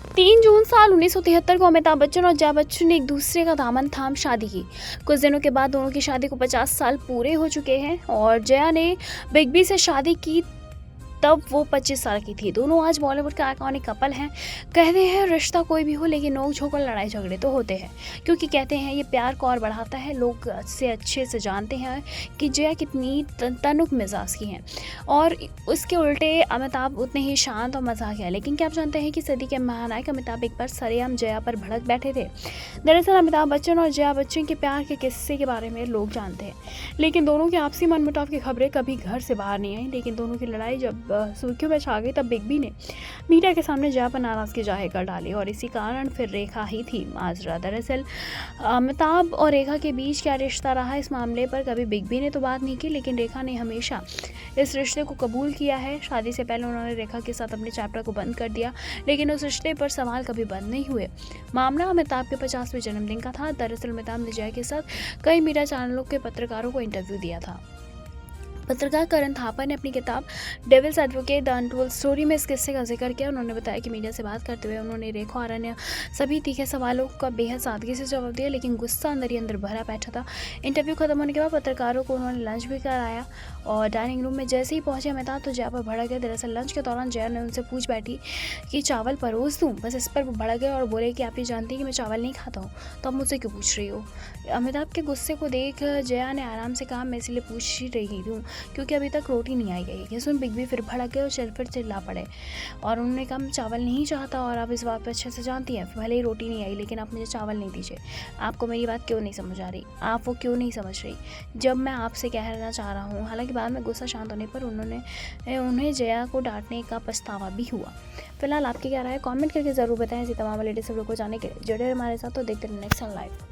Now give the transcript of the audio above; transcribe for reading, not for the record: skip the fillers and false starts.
3 जून साल 1973 को अमिताभ बच्चन और जया बच्चन ने एक दूसरे का दामन थाम शादी की। कुछ दिनों के बाद दोनों की शादी को 50 साल पूरे हो चुके हैं और जया ने बिग बी से शादी की तब वो 25 साल की थी। दोनों आज बॉलीवुड का आइकॉनिक कपल हैं। कहते हैं रिश्ता कोई भी हो लेकिन नोक झोंक और लड़ाई झगड़े तो होते हैं, क्योंकि कहते हैं ये प्यार को और बढ़ाता है। लोग से अच्छे से जानते हैं कि जया कितनी तनुक मिजाज की हैं और उसके उल्टे अमिताभ उतने ही शांत और मजाक है। लेकिन क्या आप जानते हैं कि सदी के महानायक अमिताभ एक बार सरेआम जया पर भड़क बैठे थे। दरअसल अमिताभ बच्चन और जया बच्चन के प्यार के किस्से के बारे में लोग जानते हैं, लेकिन दोनों के आपसी मनमुटाव की खबरें कभी घर से बाहर नहीं आई। लेकिन दोनों की लड़ाई जब सुर्खियों में छा गई तब बिग बी ने मीडिया के सामने जया पर नाराजगी जाहिर कर डाली और इसी कारण फिर रेखा ही थी माजरा। दरअसल अमिताभ और रेखा के बीच क्या रिश्ता रहा, इस मामले पर कभी बिग बी ने तो बात नहीं की, लेकिन रेखा ने हमेशा इस रिश्ते को कबूल किया है। शादी से पहले उन्होंने रेखा के साथ अपने चैप्टर को बंद कर दिया, लेकिन उस रिश्ते पर सवाल कभी बंद नहीं हुए। मामला अमिताभ के 50वें जन्मदिन का था। दरअसल अमिताभ ने जया के साथ कई मीडिया चैनलों के पत्रकारों को इंटरव्यू दिया था। पत्रकार करण थापा ने अपनी किताब devil's advocate the untold story में इस किस्से का जिक्र किया। उन्होंने बताया कि मीडिया से बात करते हुए उन्होंने रेखा और अन्य सभी तीखे सवालों का बेहद सादगी से जवाब दिया, लेकिन गुस्सा अंदर ही अंदर भरा बैठा था। इंटरव्यू खत्म होने के बाद पत्रकारों को उन्होंने लंच भी कराया और डाइनिंग रूम में जैसे ही पहुंचे अमिताभ तो जया पर भड़क गए। दरअसल लंच के दौरान जया ने उनसे पूछ बैठी कि चावल परोस दूं, बस इस पर वो भड़क गए और बोले कि आप ये जानती हैं कि मैं चावल नहीं खाता हूँ, तो आप मुझसे क्यों पूछ रही हो। अमिताभ के गुस्से को देख जया ने आराम से कहा, मैं इसलिए पूछ ही रही हूँ क्योंकि अभी तक रोटी नहीं आई गई। ये सुन बिग बी फिर भड़क गए और फिर चिल्ला पड़े और उन्होंने कहा, मैं चावल नहीं चाहता और आप इस बात पर अच्छे से जानती हैं, भले ही रोटी नहीं आई लेकिन आप मुझे चावल नहीं दीजिए। आपको मेरी बात क्यों नहीं समझ आ रही, आप वो क्यों नहीं समझ रही जब मैं आपसे कहना चाह रहा हूँ। हालांकि बाद में गुस्सा शांत होने पर उन्हें जया को डांटने का पछतावा भी हुआ। फिलहाल आपकी क्या राय है, कमेंट करके ज़रूर बताएं। ऐसी तमाम लेटेस्ट खबरों को जानने के लिए जुड़े रहिए हमारे साथ, तो देखते रहिए नेक्स्ट लाइव।